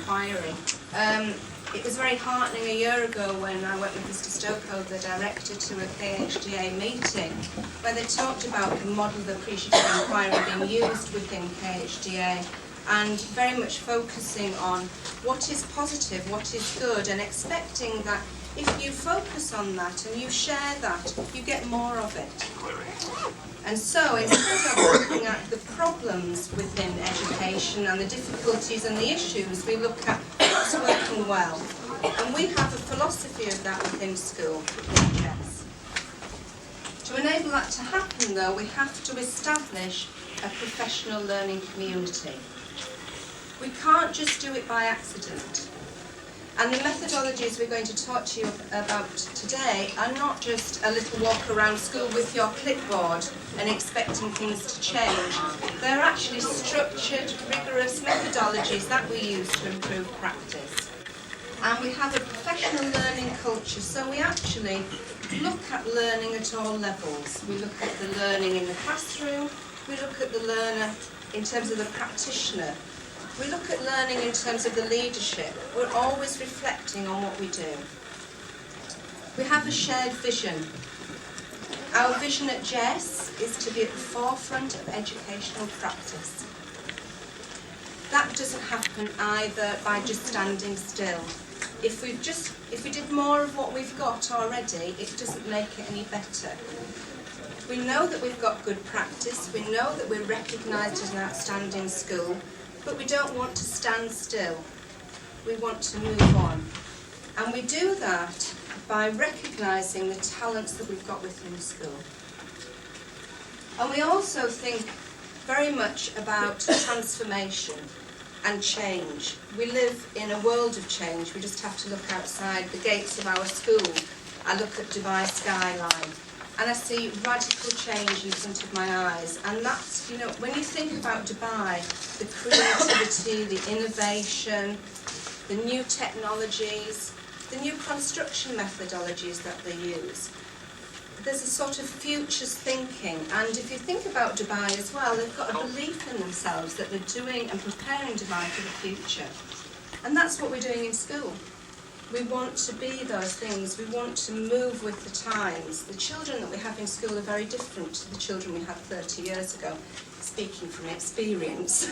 inquiry. It was very heartening a year ago when I went with Mr. Stokoe, the director, to a KHDA meeting where they talked about the model of appreciative inquiry being used within KHDA and very much focusing on what is positive, what is good, and expecting that if you focus on that and you share that, you get more of it. And so instead of looking at the problems within education and the difficulties and the issues, we look at what's working well. And we have a philosophy of that within school, yes. To enable that to happen, though, we have to establish a professional learning community. We can't just do it by accident. And the methodologies we're going to talk to you about today are not just a little walk around school with your clipboard and expecting things to change. They're actually structured, rigorous methodologies that we use to improve practice. And we have a professional learning culture, so we actually look at learning at all levels. We look at the learning in the classroom, we look at the learner in terms of the practitioner. We look at learning in terms of the leadership. We're always reflecting on what we do. We have a shared vision. Our vision at Jess is to be at the forefront of educational practice. That doesn't happen either by just standing still. If we did more of what we've got already, it doesn't make it any better. We know that we've got good practice. We know that we're recognised as an outstanding school. But we don't want to stand still. We want to move on. And we do that by recognising the talents that we've got within the school. And we also think very much about transformation and change. We live in a world of change. We just have to look outside the gates of our school. I look at Dubai skyline and I see radical change in front of my eyes. And that's, when you think about Dubai, the creativity, the innovation, the new technologies, the new construction methodologies that they use, there's a sort of futures thinking. And if you think about Dubai as well, they've got a belief in themselves that they're doing and preparing Dubai for the future. And that's what we're doing in school. We want to be those things. We want to move with the times. The children that we have in school are very different to the children we had 30 years ago, speaking from experience.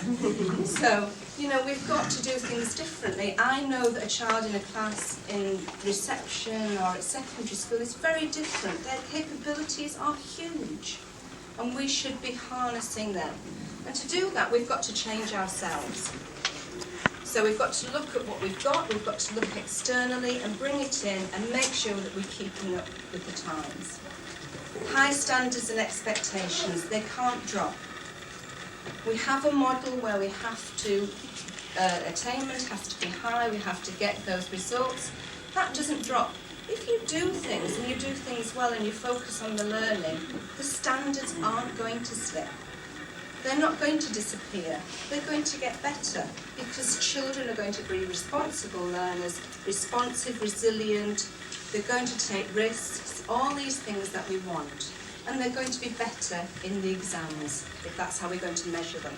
So, we've got to do things differently. I know that a child in a class in reception or at secondary school is very different. Their capabilities are huge, and we should be harnessing them. And to do that, we've got to change ourselves. So we've got to look at what we've got to look externally and bring it in and make sure that we're keeping up with the times. High standards and expectations, they can't drop. We have a model where we have to, attainment has to be high, we have to get those results. That doesn't drop. If you do things and you do things well and you focus on the learning, the standards aren't going to slip. They're not going to disappear. They're going to get better because children are going to be responsible learners, responsive, resilient. They're going to take risks, all these things that we want. And they're going to be better in the exams, if that's how we're going to measure them.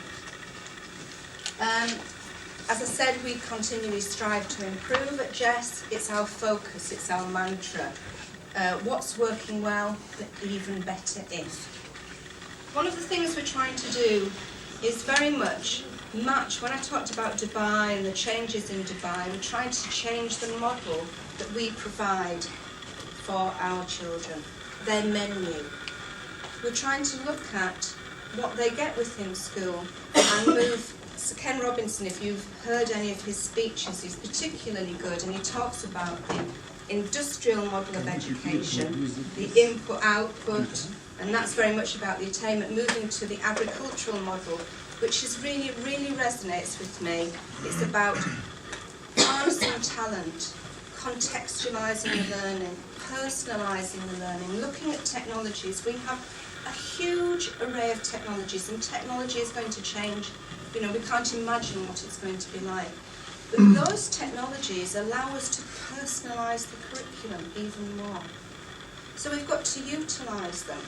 As I said, we continually strive to improve at Jess. It's our focus, it's our mantra. What's working well, but even better if. One of the things we're trying to do is very much match, when I talked about Dubai and the changes in Dubai, we're trying to change the model that we provide for our children, their menu. We're trying to look at what they get within school and move. So Ken Robinson, if you've heard any of his speeches, he's particularly good, and he talks about the industrial model of education, the input-output, and that's very much about the attainment, moving to the agricultural model, which is really resonates with me. It's about harnessing talent, contextualising the learning, personalising the learning, looking at technologies. We have a huge array of technologies, and technology is going to change. We can't imagine what it's going to be like. But those technologies allow us to personalise the curriculum even more. So we've got to utilise them.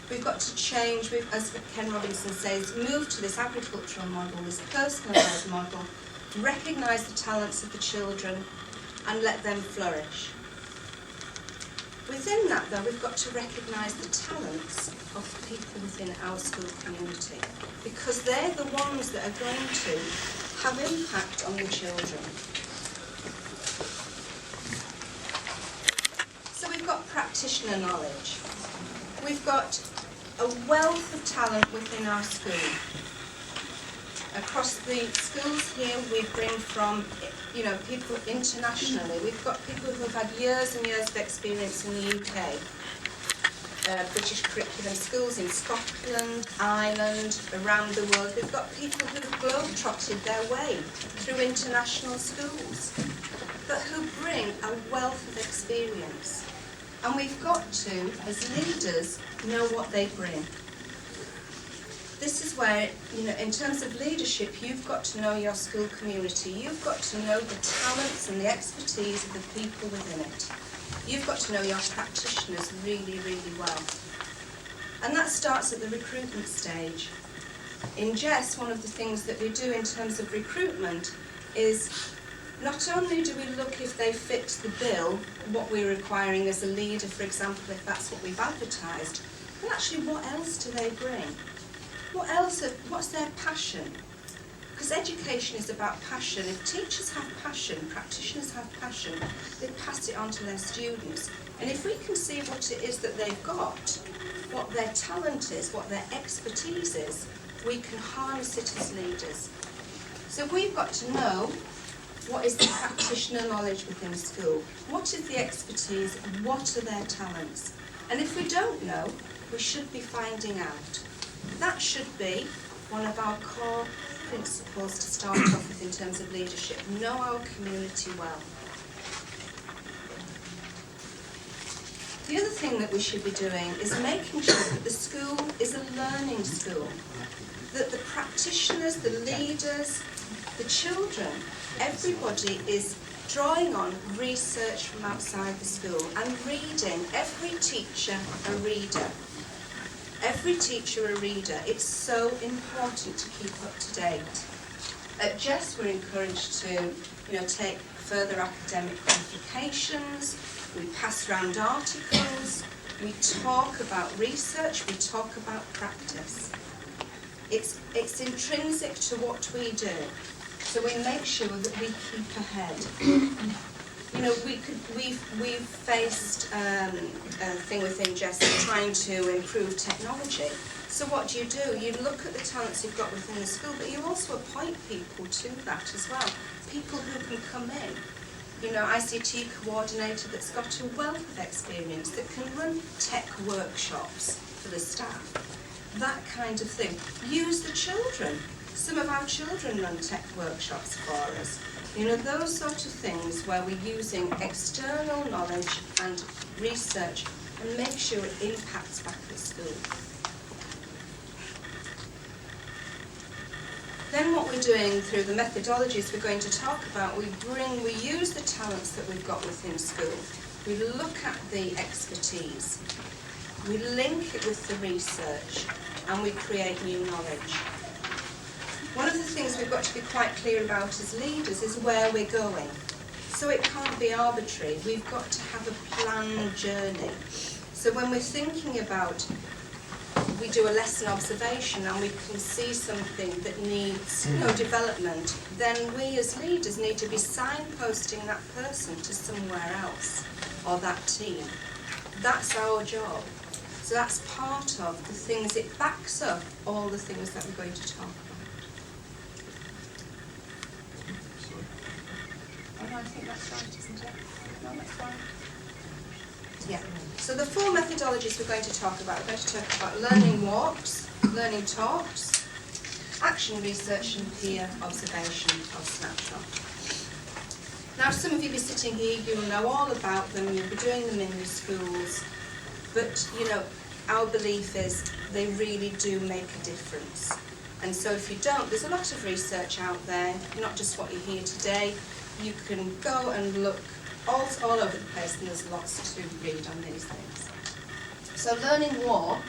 We've got to change, as Ken Robinson says, move to this agricultural model, this personalised model, recognise the talents of the children and let them flourish. Within that, though, we've got to recognise the talents of the people within our school community, because they're the ones that are going to have impact on the children. So we've got practitioner knowledge. We've got a wealth of talent within our school. Across the schools here, we bring from, people internationally. We've got people who have had years and years of experience in the UK. British curriculum schools in Scotland, Ireland, around the world. We've got people who have globe-trotted their way through international schools, but who bring a wealth of experience. And we've got to, as leaders, know what they bring. This is where, in terms of leadership, you've got to know your school community. You've got to know the talents and the expertise of the people within it. You've got to know your practitioners really, really well. And that starts at the recruitment stage. In Jess, one of the things that we do in terms of recruitment is not only do we look if they fit the bill, what we're requiring as a leader, for example, if that's what we've advertised, but actually what else do they bring? What's their passion? Because education is about passion. If teachers have passion, practitioners have passion, they pass it on to their students. And if we can see what it is that they've got, what their talent is, what their expertise is, we can harness it as leaders. So we've got to know what is the practitioner knowledge within school, what is the expertise, what are their talents. And if we don't know, we should be finding out. That should be one of our core principles to start off with in terms of leadership. Know our community well. The other thing that we should be doing is making sure that the school is a learning school. That the practitioners, the leaders, the children, everybody is drawing on research from outside the school and reading. Every teacher a reader. Every teacher a reader. It's so important to keep up to date. At Jess, we're encouraged to, take further academic qualifications. We pass around articles. We talk about research. We talk about practice. It's intrinsic to what we do. So we make sure that we keep ahead. We've faced a thing within Jess trying to improve technology. So what do? You look at the talents you've got within the school, but you also appoint people to that as well. People who can come in. ICT coordinator that's got a wealth of experience, that can run tech workshops for the staff. That kind of thing. Use the children. Some of our children run tech workshops for us. Those sort of things where we're using external knowledge and research and make sure it impacts back at school. Then what we're doing through the methodologies we're going to talk about, we use the talents that we've got within school. We look at the expertise. We link it with the research and we create new knowledge. One of the things we've got to be quite clear about as leaders is where we're going. So it can't be arbitrary. We've got to have a planned journey. So when we're thinking about, we do a lesson observation and we can see something that needs development, then we as leaders need to be signposting that person to somewhere else or that team. That's our job. So that's part of the things, it backs up all the things that we're going to talk about. I think that's right, isn't it? No, that's right. Yeah. So the 4 methodologies we're going to talk about. We're going to talk about learning walks, learning talks, action research, and peer observation or snapshot. Now, some of you be sitting here, you'll know all about them, you'll be doing them in your schools, but, our belief is they really do make a difference. And so if you don't, there's a lot of research out there, not just what you hear today. You can go and look all over the place, and there's lots to read on these things. So learning walk,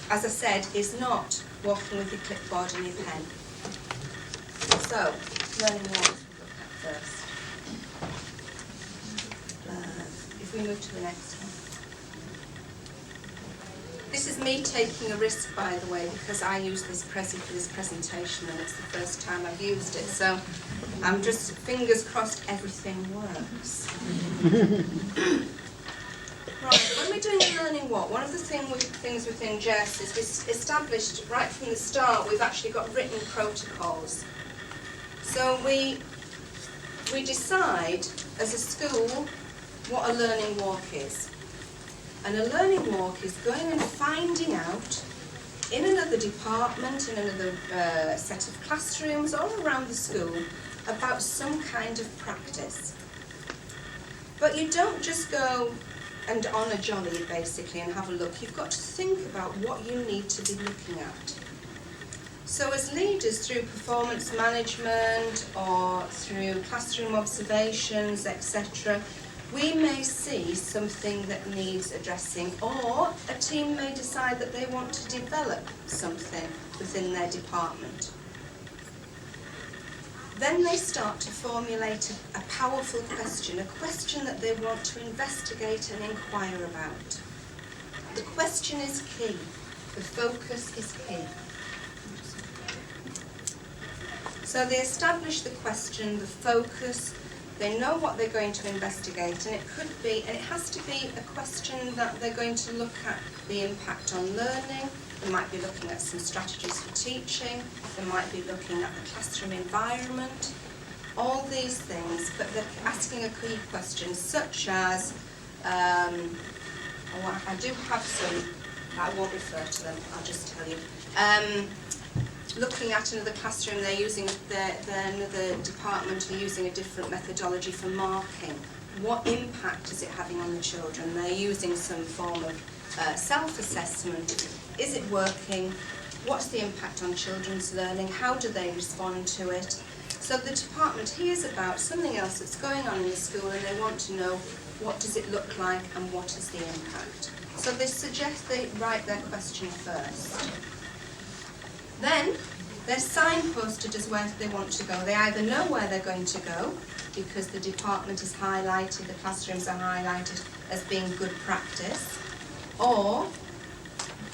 as I said, is not walking with your clipboard and your pen. So, learning walks we'll look at first. If we move to the next one. This is me taking a risk, by the way, because I use this Prezi for this presentation and it's the first time I've used it. So I'm just fingers crossed everything works. Right, when we're doing a learning walk, one of the things within JESS is we've established right from the start, we've actually got written protocols. So we decide as a school what a learning walk is. And a learning walk is going and finding out in another department, in another set of classrooms or around the school about some kind of practice. But you don't just go and on a jolly basically and have a look. You've got to think about what you need to be looking at. So as leaders, through performance management or through classroom observations, etc., we may see something that needs addressing, or a team may decide that they want to develop something within their department. Then they start to formulate a powerful question, a question that they want to investigate and inquire about. The question is key. The focus is key. So they establish the question, the focus. They know what they're going to investigate, and it has to be a question that they're going to look at the impact on learning. They might be looking at some strategies for teaching. They might be looking at the classroom environment. All these things, but they're asking a key question, such as, I do have some, I won't refer to them, I'll just tell you. Looking at another classroom, they're using another department are using a different methodology for marking. What impact is it having on the children? They're using some form of self-assessment. Is it working? What's the impact on children's learning? How do they respond to it? So the department hears about something else that's going on in the school, and they want to know what does it look like and what is the impact. So they suggest they write their question first. Then they're signposted as where they want to go. They either know where they're going to go because the department is highlighted, the classrooms are highlighted as being good practice, or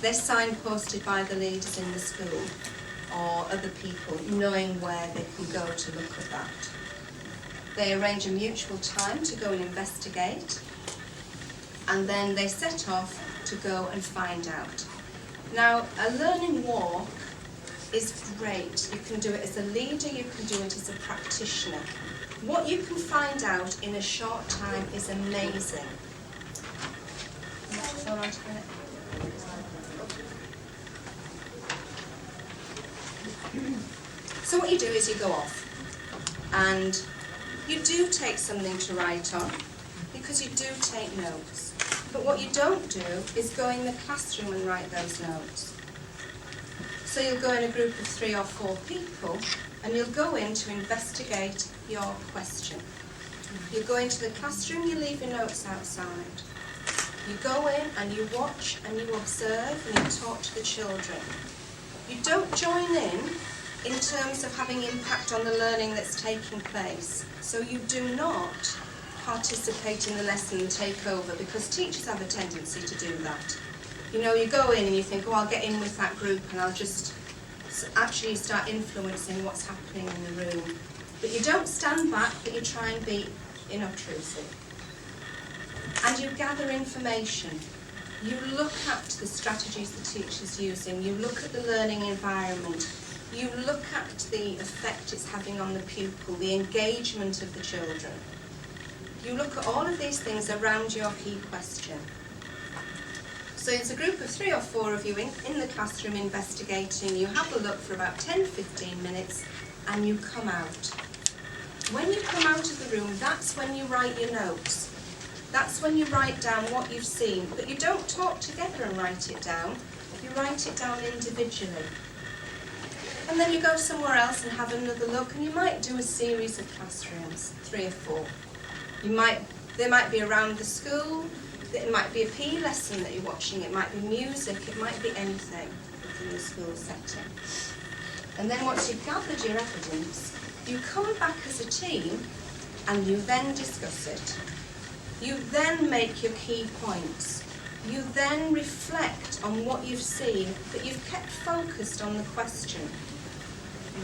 they're signposted by the leaders in the school or other people knowing where they can go to look at that. They arrange a mutual time to go and investigate, and then they set off to go and find out. Now, a learning walk is great. You can do it as a leader, you can do it as a practitioner. What you can find out in a short time is amazing. So what you do is you go off and you do take something to write on because you do take notes. But what you don't do is go in the classroom and write those notes. So you'll go in a group of 3 or 4 people and you'll go in to investigate your question. You go into the classroom, you leave your notes outside. You go in and you watch and you observe and you talk to the children. You don't join in terms of having impact on the learning that's taking place. So you do not participate in the lesson and take over, because teachers have a tendency to do that. You know, you go in and you think, oh, I'll get in with that group and I'll just actually start influencing what's happening in the room. But you don't stand back, but you try and be inobtrusive. And you gather information. You look at the strategies the teacher's using. You look at the learning environment. You look at the effect it's having on the pupil, the engagement of the children. You look at all of these things around your key question. So it's a group of 3 or 4 of you in the classroom investigating. You have a look for about 10-15 minutes and you come out. When you come out of the room, that's when you write your notes. That's when you write down what you've seen. But you don't talk together and write it down. You write it down individually. And then you go somewhere else and have another look, and you might do a series of classrooms, 3 or 4. They might be around the school. It might be a PE lesson that you're watching, it might be music, it might be anything within the school setting. And then once you've gathered your evidence, You come back as a team and you then discuss it. You then make your key points. You then reflect on what you've seen, but you've kept focused on the question,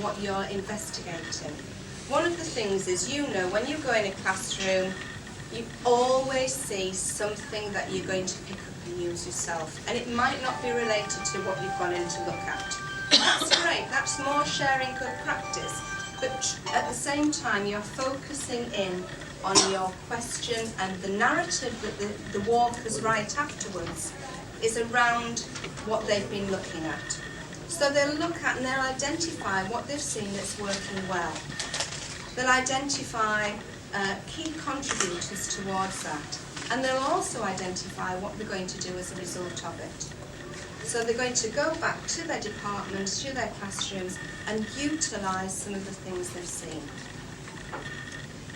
what you're investigating. One of the things is, when you go in a classroom, you always see something that you're going to pick up and use yourself. And it might not be related to what you've gone in to look at. That's great, that's more sharing good practice. But at the same time, you're focusing in on your question, and the narrative that the walkers write afterwards is around what they've been looking at. So they'll look at and they'll identify what they've seen that's working well. They'll identify key contributors towards that, and they'll also identify what they're going to do as a result of it. So they're going to go back to their departments, to their classrooms, and utilise some of the things they've seen.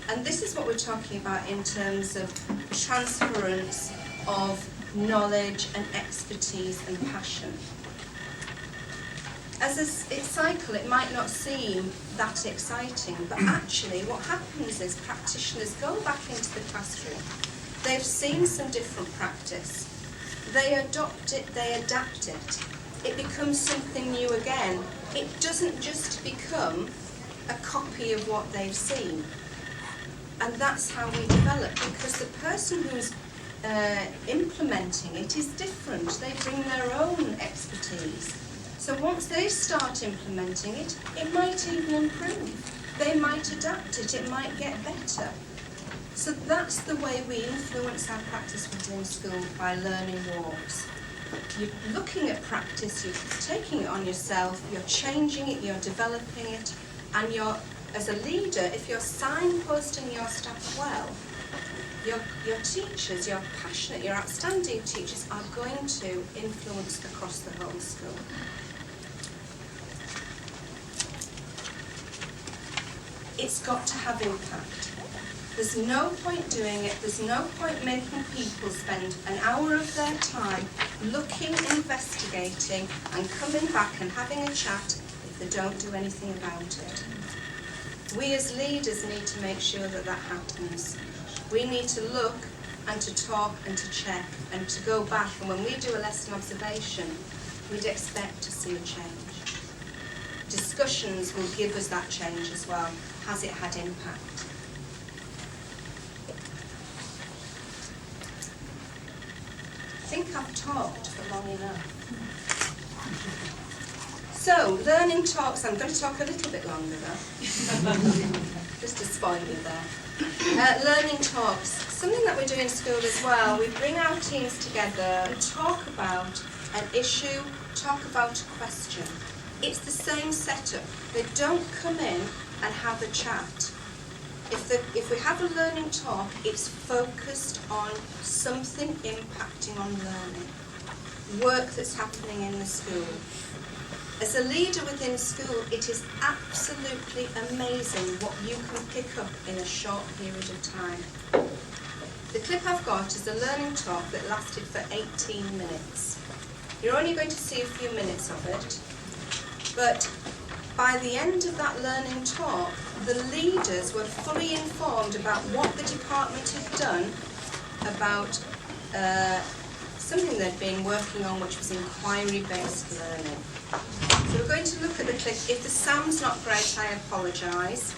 And this is what we're talking about in terms of transference of knowledge and expertise and passion. As a cycle, it might not seem that exciting, but actually what happens is practitioners go back into the classroom. They've seen some different practice. They adopt it, they adapt it. It becomes something new again. It doesn't just become a copy of what they've seen. And that's how we develop, because the person who's implementing it is different. They bring their own expertise. So once they start implementing it, it might even improve. They might adapt it, it might get better. So that's the way we influence our practice within school, by learning walks. You're looking at practice, you're taking it on yourself, you're changing it, you're developing it, and you're, as a leader, if you're signposting your staff well, your teachers, your passionate, your outstanding teachers are going to influence across the whole school. It's got to have impact. There's no point doing it, there's no point making people spend an hour of their time looking, investigating, and coming back and having a chat if they don't do anything about it. We as leaders need to make sure that that happens. We need to look and to talk and to check and to go back, and when we do a lesson observation, we'd expect to see a change. Discussions will give us that change as well. Has it had impact? I think I've talked for long enough. So, learning talks, I'm going to talk a little bit longer though, just to spoil you there. Learning talks, something that we do in school as well. We bring our teams together and talk about an issue, talk about a question. It's the same setup. They don't come in and have a chat. If we have a learning talk, it's focused on something impacting on learning, work that's happening in the school. As a leader within school, it is absolutely amazing what you can pick up in a short period of time. The clip I've got is a learning talk that lasted for 18 minutes. You're only going to see a few minutes of it, but by the end of that learning talk, the leaders were fully informed about what the department had done about something they'd been working on, which was inquiry-based learning. So we're going to look at the clip. If the sound's not great, I apologise.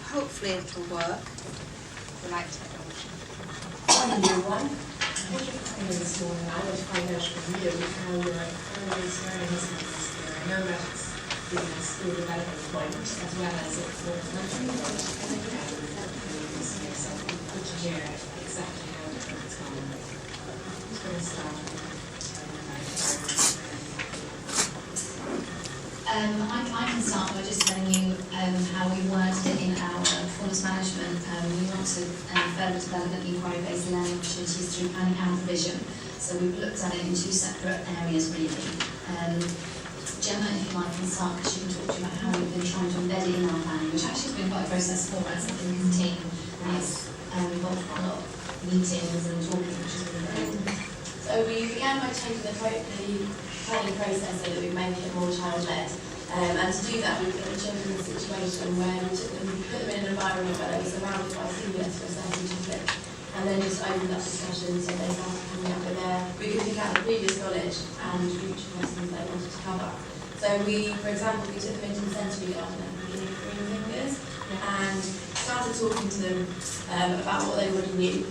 Hopefully it'll work. We like technology. Hi everyone. What you're talking about this morning, I want to find out from you how your early learning is here. I know that it's been a school development point as well as it's work management. So could you share exactly how it's gone? Who's going to start? I can start by just telling you how we worded it in our performance management. We want to further develop inquiry-based learning opportunities through planning and provision. So we've looked at it in two separate areas really. Gemma, if you like, can start because she can talk to you about how we've been trying to embed it in our planning, which actually has been quite a process for us. I think as a team, and it's involved quite a lot of meetings and talking, which is really great. So we began by changing the planning process so that we made it more child-led. And to do that, we put the children in a situation where we put them in an environment where they were surrounded by stimulus for a certain topic, and then just opened up discussion so they started coming up with we could pick out the previous knowledge and future lessons they wanted to cover. So for example, we took them into the sensory garden at the beginning of Green Fingers and started talking to them about what they already knew.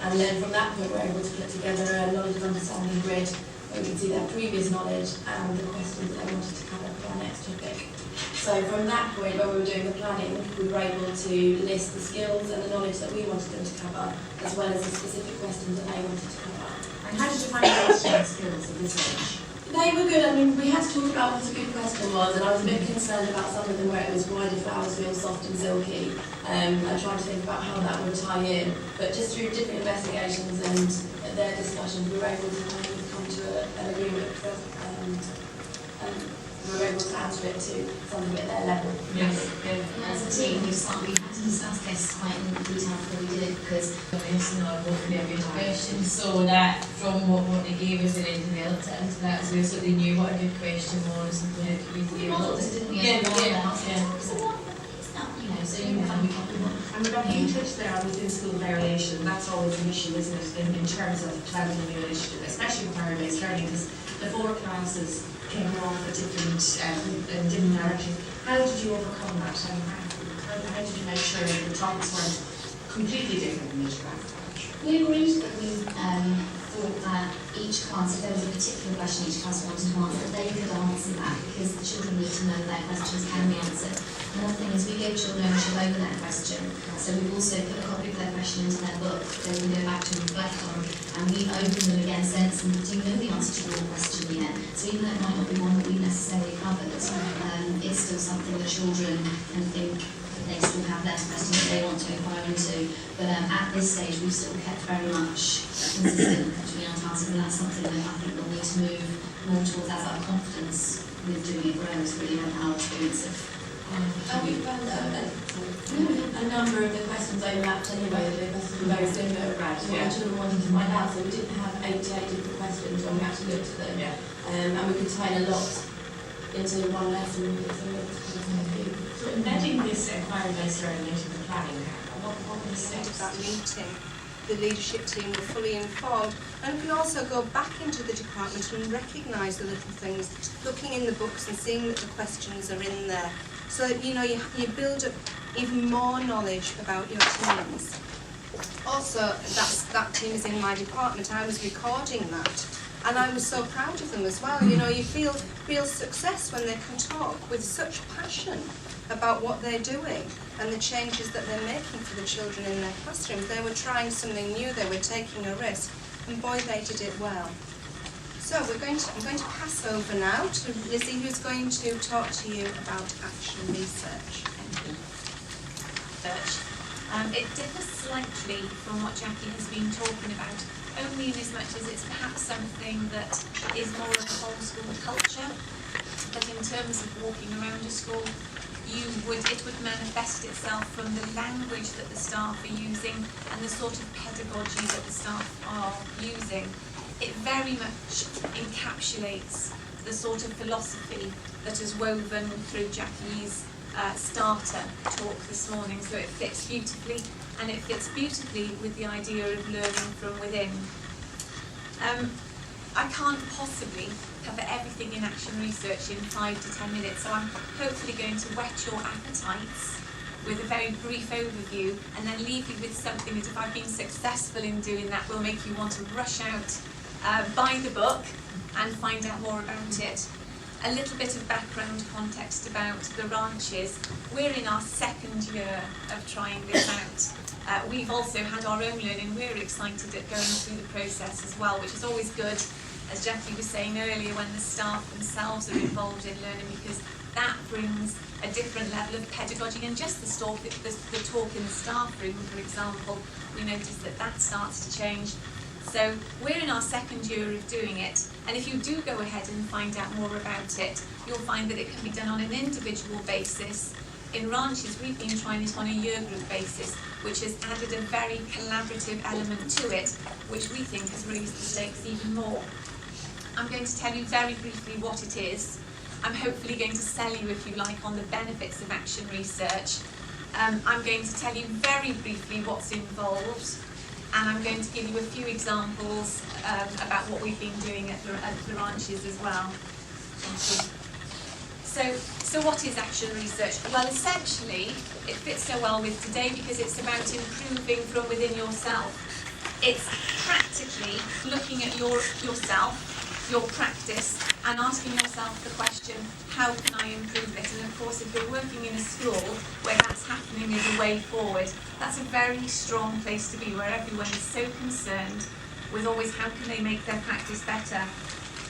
And then from that point, we're able to put together a knowledge and understanding grid where we can see their previous knowledge and the questions that they wanted to cover for our next topic. So from that point, when we were doing the planning, we were able to list the skills and the knowledge that we wanted them to cover, as well as the specific questions that they wanted to cover. And how did you find the questioning skills at this age? They were good. I mean, we had to talk about what a good question was, and I was a bit concerned about some of them where it was why do flowers feel soft and silky, and trying to think about how that would tie in. But just through different investigations and their discussions, we were able to kind of come to an agreement, and we were able to answer it to something at their level. Yes. As a team, we had to discuss this quite in detail before we did it, because hopefully a good question, so that from what they gave us, they developed it into that, so they knew what a good question was and how to use we modeled it, didn't we? So you can be confident. And Rebecca, you touched there on within school variation. That's always an issue, isn't it, in terms of developing new initiative, especially with power-based learning, because the 4 classes came off a different direction. How did you overcome that? And how did you make sure that the topics weren't completely different in each class? We agreed that we thought that each class, if there was a particular question each class wanted to answer, they could answer that, because the children need to know that their questions can be answered. Another thing is we gave children ownership over their question, so we've also put a copy of their question into their book they can go back to and reflect on, and we've opened them again since, and do you know the answer to your question yet? So even though it might not be one that we necessarily covered, it's still something that children can think that they still have their questions that they want to inquire into. But at this stage, we've still kept very much consistent between our tasks, and that's something that I think we'll need to move more towards as our confidence with doing it grows, really, and our experience of. We found a number of the questions overlapped anyway, the questions were very similar about what the children wanted to find out, so we didn't have 88 different questions when we actually looked at them. And we could tie a lot into one lesson. So embedding this power-based learning into the planning, what was the At steps? that meeting, the leadership team were fully informed, and can also go back into the department and recognise the little things, looking in the books and seeing that the questions are in there. So you build up even more knowledge about your teams. Also, that team is in my department. I was recording that, and I was so proud of them as well. You feel real success when they can talk with such passion about what they're doing and the changes that they're making for the children in their classrooms. They were trying something new. They were taking a risk, and boy, they did it well. So I'm going to pass over now to Lizzie, who's going to talk to you about action research. It differs slightly from what Jackie has been talking about, only in as much as it's perhaps something that is more of a whole school culture. But in terms of walking around a school, it would manifest itself from the language that the staff are using and the sort of pedagogy that the staff are using. It very much encapsulates the sort of philosophy that is woven through Jackie's starter talk this morning. So it fits beautifully, and it fits beautifully with the idea of learning from within. I can't possibly cover everything in action research in 5 to 10 minutes, so I'm hopefully going to whet your appetites with a very brief overview, and then leave you with something that, if I've been successful in doing that, will make you want to rush out, buy the book and find out more about it. A little bit of background context about the ranches. We're in our 2nd year of trying this out. We've also had our own learning. We're excited at going through the process as well, which is always good, as Jackie was saying earlier, when the staff themselves are involved in learning, because that brings a different level of pedagogy. And just the talk in the staff room, for example, we noticed that starts to change. So we're in our 2nd year of doing it, and if you do go ahead and find out more about it, you'll find that it can be done on an individual basis. In ranches, we've been trying it on a year group basis, which has added a very collaborative element to it, which we think has raised the stakes even more. I'm going to tell you very briefly what it is. I'm hopefully going to sell you, if you like, on the benefits of action research. I'm going to tell you very briefly what's involved, and I'm going to give you a few examples about what we've been doing at the ranches as well. Thank you. So what is action research? Well, essentially, it fits so well with today because it's about improving from within yourself. It's practically looking at yourself, your practice, and asking yourself the question, how can I improve it? And of course, if you're working in a school where that's happening as a way forward, that's a very strong place to be, where everyone is so concerned with always how can they make their practice better.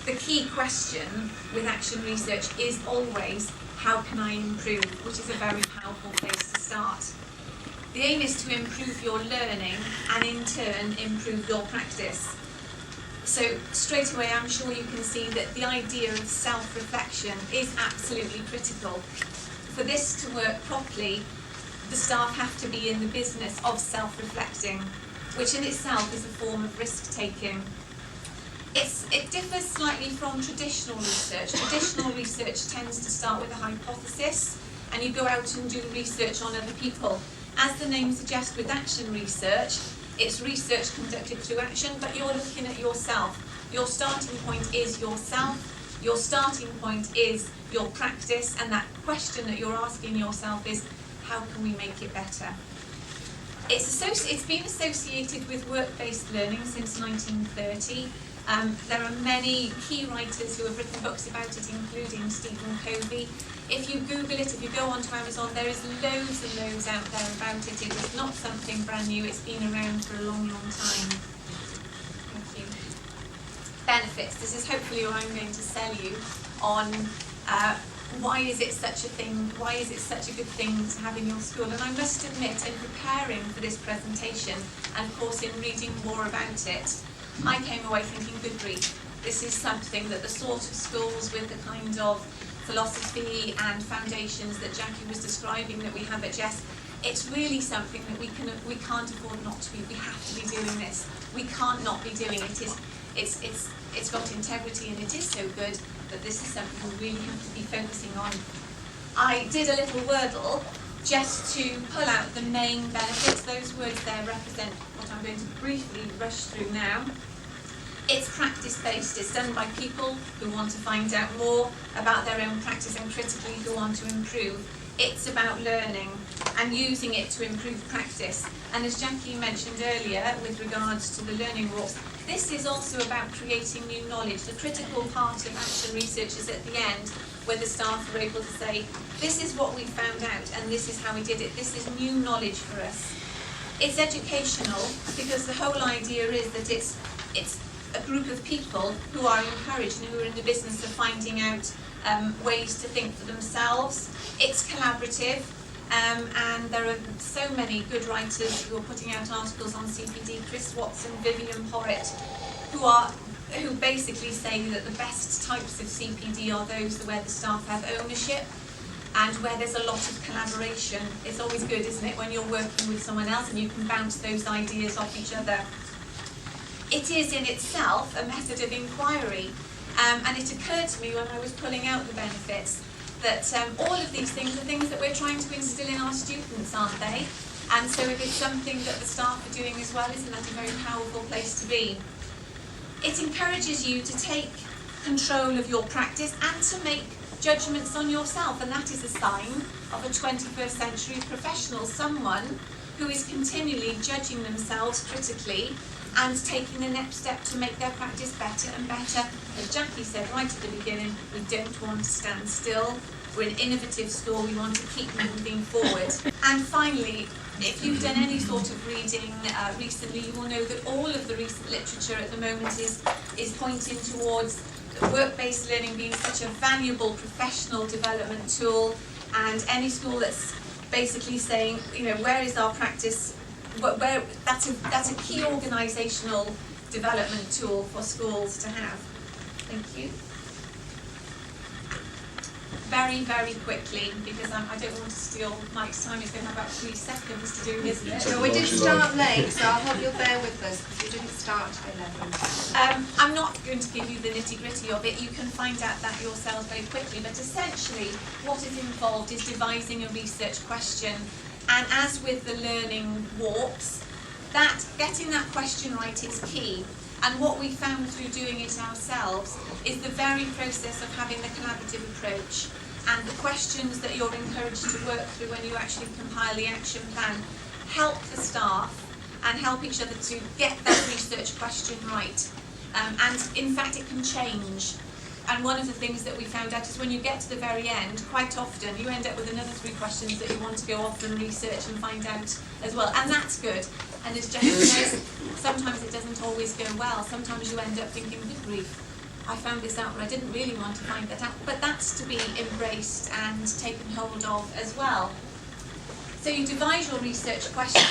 The key question with action research is always, how can I improve? Which is a very powerful place to start. The aim is to improve your learning and in turn improve your practice. So straight away I'm sure you can see that the idea of self-reflection is absolutely critical. For this to work properly, the staff have to be in the business of self-reflecting, which in itself is a form of risk-taking. It differs slightly from traditional research. Traditional research tends to start with a hypothesis, and you go out and do research on other people. As the name suggests, with action research, it's research conducted through action, but you're looking at yourself. Your starting point is yourself. Your starting point is your practice, and that question that you're asking yourself is, how can we make it better? It's been associated with work-based learning since 1930. There are many key writers who have written books about it, including Stephen Covey. If you Google it, if you go onto Amazon, there is loads and loads out there about it. It is not something brand new. It's been around for a long, long time. Thank you. Benefits. This is hopefully what I'm going to sell you on why is it such a thing, why is it such a good thing to have in your school. And I must admit, in preparing for this presentation, and of course in reading more about it, I came away thinking, good grief, this is something that the sort of schools with the kind of philosophy and foundations that Jackie was describing that we have at Jess, it's really something that we can't afford not to be. We have to be doing this. We can't not be doing it. It's got integrity and it is so good that this is something we really have to be focusing on. I did a little wordle just to pull out the main benefits. Those words there represent what I'm going to briefly rush through now. It's practice-based. It's done by people who want to find out more about their own practice and critically who want to improve. It's about learning and using it to improve practice. And as Jackie mentioned earlier with regards to the learning walks, this is also about creating new knowledge. The critical part of action research is at the end, where the staff are able to say, this is what we found out and this is how we did it. This is new knowledge for us. It's educational because the whole idea is that it's a group of people who are encouraged and who are in the business of finding out ways to think for themselves. It's collaborative, and there are so many good writers who are putting out articles on CPD, Chris Watson, Vivian Porritt, who basically say that the best types of CPD are those where the staff have ownership and where there's a lot of collaboration. It's always good, isn't it, when you're working with someone else and you can bounce those ideas off each other. It is in itself a method of inquiry, and it occurred to me when I was pulling out the benefits that all of these things are things that we're trying to instill in our students, aren't they? And so if it's something that the staff are doing as well, isn't that a very powerful place to be? It encourages you to take control of your practice and to make judgments on yourself, and that is a sign of a 21st century professional, someone who is continually judging themselves critically and taking the next step to make their practice better and better. As Jackie said right at the beginning, we don't want to stand still. We're an innovative school, we want to keep moving forward. And finally, if you've done any sort of reading recently, you will know that all of the recent literature at the moment is pointing towards work-based learning being such a valuable professional development tool, and any school that's basically saying, where is our practice? Where that's a key organisational development tool for schools to have. Thank you. very, very quickly, because I don't want to steal Mike's time. He's going to have about 3 seconds to do his bit. So we did start late, so I hope you'll bear with us, because we didn't start at 11. I'm not going to give you the nitty-gritty of it. You can find out that yourselves very quickly. But essentially, what is involved is devising a research question. And as with the learning walks, that getting that question right is key. And what we found through doing it ourselves is the very process of having the collaborative approach and the questions that you're encouraged to work through when you actually compile the action plan help the staff and help each other to get that research question right. And in fact, it can change. And one of the things that we found out is when you get to the very end, quite often you end up with another 3 questions that you want to go off and research and find out as well. And that's good. And as Jessica says, sometimes it doesn't always go well. Sometimes you end up thinking, good grief, I found this out, but I didn't really want to find that out. But that's to be embraced and taken hold of as well. So you devise your research question.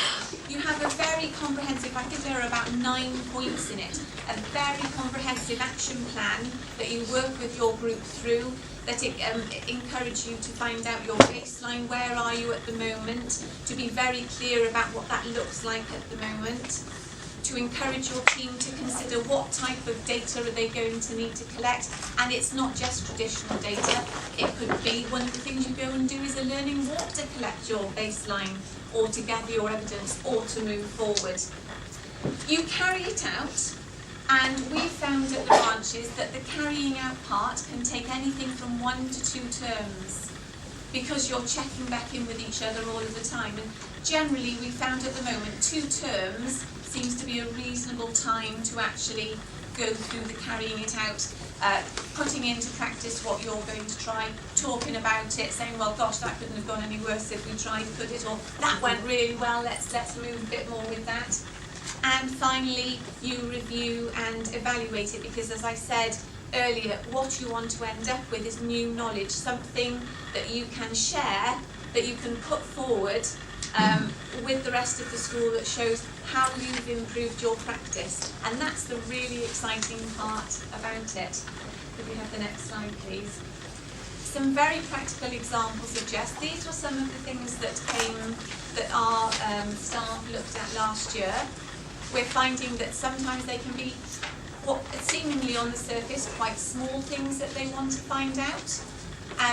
You have a very comprehensive, I think there are about 9 points in it, a very comprehensive action plan that you work with your group through, that it encourage you to find out your baseline, where are you at the moment, to be very clear about what that looks like at the moment, to encourage your team to consider what type of data are they going to need to collect. And it's not just traditional data. It could be one of the things you go and do is a learning walk to collect your baseline or to gather your evidence or to move forward. You carry it out, and we found at the branches that the carrying out part can take anything from 1 to 2 terms, because you're checking back in with each other all of the time. And generally we found at the moment 2 terms seems to be a reasonable time to actually go through the carrying it out, putting into practice what you're going to try, talking about it, saying, well, gosh, that couldn't have gone any worse if we tried, could it? Or that went really well, let's move a bit more with that. And finally, you review and evaluate it, because as I said earlier, what you want to end up with is new knowledge, something that you can share, that you can put forward with the rest of the school that shows how you've improved your practice. And that's the really exciting part about it. Could we have the next slide, please? Some very practical examples of Jess. These were some of the things that our staff looked at last year. We're finding that sometimes they can be what seemingly on the surface quite small things that they want to find out.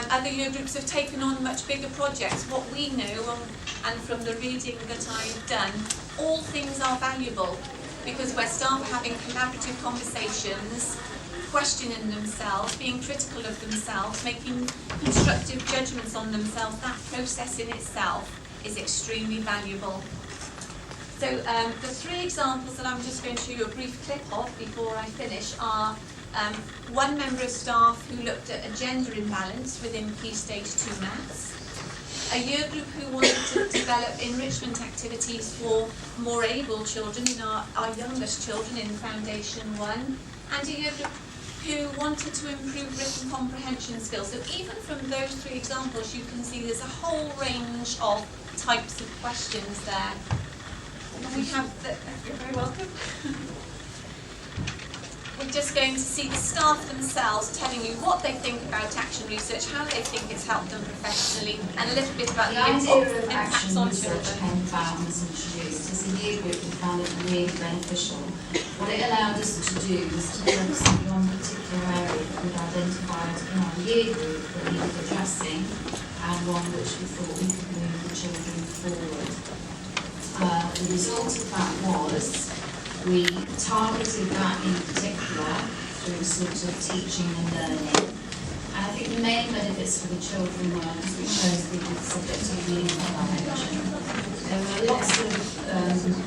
Other year groups have taken on much bigger projects. What we know, and from the reading that I've done, all things are valuable, because where staff are having collaborative conversations, questioning themselves, being critical of themselves, making constructive judgments on themselves, that process in itself is extremely valuable. So the 3 examples that I'm just going to show you a brief clip of before I finish are one member of staff who looked at a gender imbalance within Key Stage 2 maths, a year group who wanted to develop enrichment activities for more able children, our youngest children in Foundation 1, and a year group who wanted to improve written comprehension skills. So even from those 3 examples, you can see there's a whole range of types of questions there. We have you're very welcome. We're just going to see the staff themselves telling you what they think about action research, how they think it's helped them professionally, and a little bit about the idea of impacts action on research children. came about and was introduced as a year group and found it really beneficial. What it allowed us to do was to focus on one particular area that we'd identified in our year group that needed addressing, and one which we thought we could move the children forward. The result of that was we targeted that in particular through sort of teaching and learning. And I think the main benefits for the children were, because we chose the subject of reading comprehension, there were lots of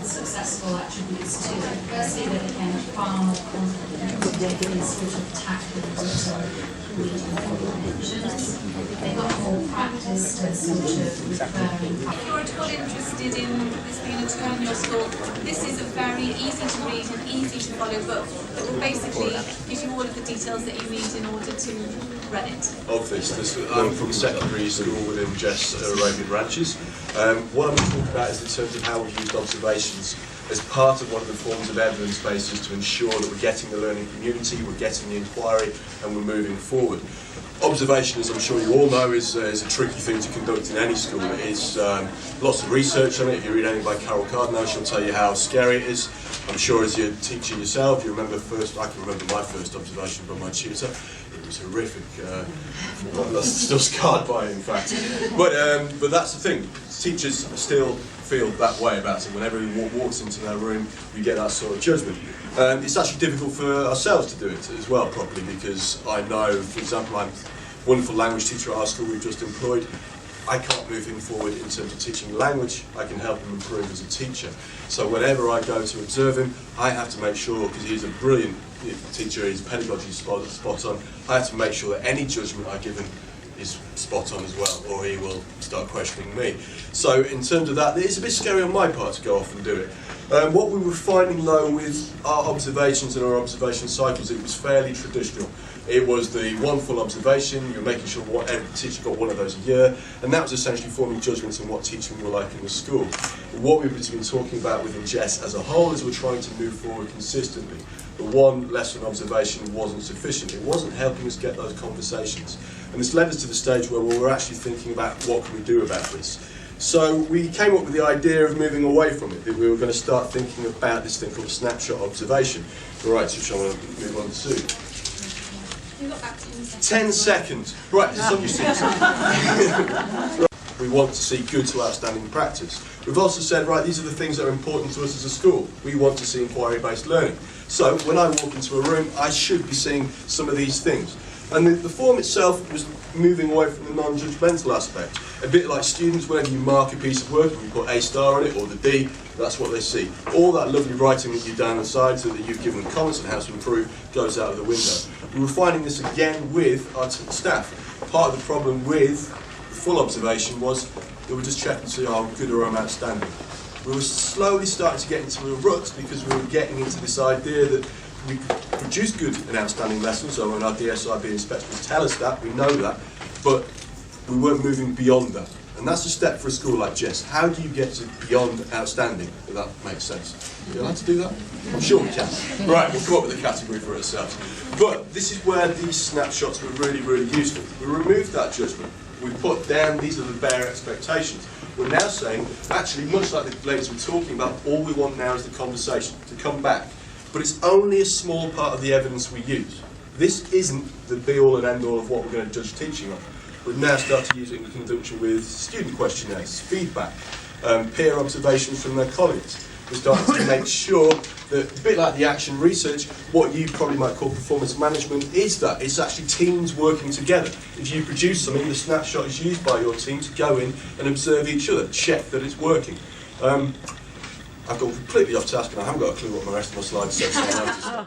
successful attributes to it. Firstly, they became far more confident in sort of tackling reading comprehensions. They got more practice at sort of referring. If you're at all interested in this being a tool in your school, this is a very easy to read and easy to follow book that will basically give you all of the details that you need in order to run it. Of this I'm from secondary school within Jess Arabian Ranches. What I'm going to talk about is in terms of how we used observations as part of one of the forms of evidence bases to ensure that we're getting the learning community, we're getting the inquiry, and we're moving forward. Observation, as I'm sure you all know, is a tricky thing to conduct in any school. It is lots of research on it. If you read anything by Carol Cardinal, she'll tell you how scary it is. I'm sure as you're teaching yourself, you remember I can remember my first observation from my tutor. It was horrific. I'm still scarred by it, in fact. But that's the thing. Teachers still feel that way about it. Whenever everyone walks into their room, you get that sort of judgment. It's actually difficult for ourselves to do it as well properly, because I know, for example, I'm a wonderful language teacher at our school we've just employed. I can't move him forward in terms of teaching language. I can help him improve as a teacher. So whenever I go to observe him, I have to make sure, because he's a brilliant teacher, his pedagogy is spot on, I have to make sure that any judgment I give him is spot on as well, or he will start questioning me. So in terms of that, it's a bit scary on my part to go off and do it. What we were finding though with our observations and our observation cycles, it was fairly traditional. It was the one full observation, you're making sure every teacher got one of those a year, and that was essentially forming judgments on what teaching were like in the school. What we've been talking about within Jess as a whole is we're trying to move forward consistently. The one lesson observation wasn't sufficient. It wasn't helping us get those conversations. And this led us to the stage where we were actually thinking about what can we do about this. So we came up with the idea of moving away from it, that we were going to start thinking about this thing called a snapshot observation. Right, so shall we move on to? You've got about 10 seconds. 10 seconds. Right, this is on your seat. We want to see good to outstanding practice. We've also said, right, these are the things that are important to us as a school. We want to see inquiry-based learning. So when I walk into a room, I should be seeing some of these things. And the form itself was moving away from the non-judgmental aspect. A bit like students, whenever you mark a piece of work and you put A star on it or the D, that's what they see. All that lovely writing that you've done on the side so that you've given them comments on how to improve goes out of the window. We were finding this again with our staff. Part of the problem with the full observation was they were just checking to see how good or outstanding. We were slowly starting to get into a rut because we were getting into this idea that we could produce good and outstanding lessons, so when our DSIB inspectors tell us that, we know that, but we weren't moving beyond that. And that's a step for a school like Jess. How do you get to beyond outstanding, if that makes sense? Are you allowed to do that? I'm sure we can. Right, we'll come up with a category for ourselves. But this is where these snapshots were really, really useful. We removed that judgment. We put down, these are the bare expectations. We're now saying, actually, much like the ladies were talking about, all we want now is the conversation, to come back. But it's only a small part of the evidence we use. This isn't the be-all and end-all of what we're going to judge teaching on. We've now started using it in conjunction with student questionnaires, feedback, peer observations from their colleagues. We're starting to make sure that, a bit like the action research, what you probably might call performance management is that. It's actually teams working together. If you produce something, the snapshot is used by your team to go in and observe each other, check that it's working. I've gone completely off task and I haven't got a clue what the rest of my slides say.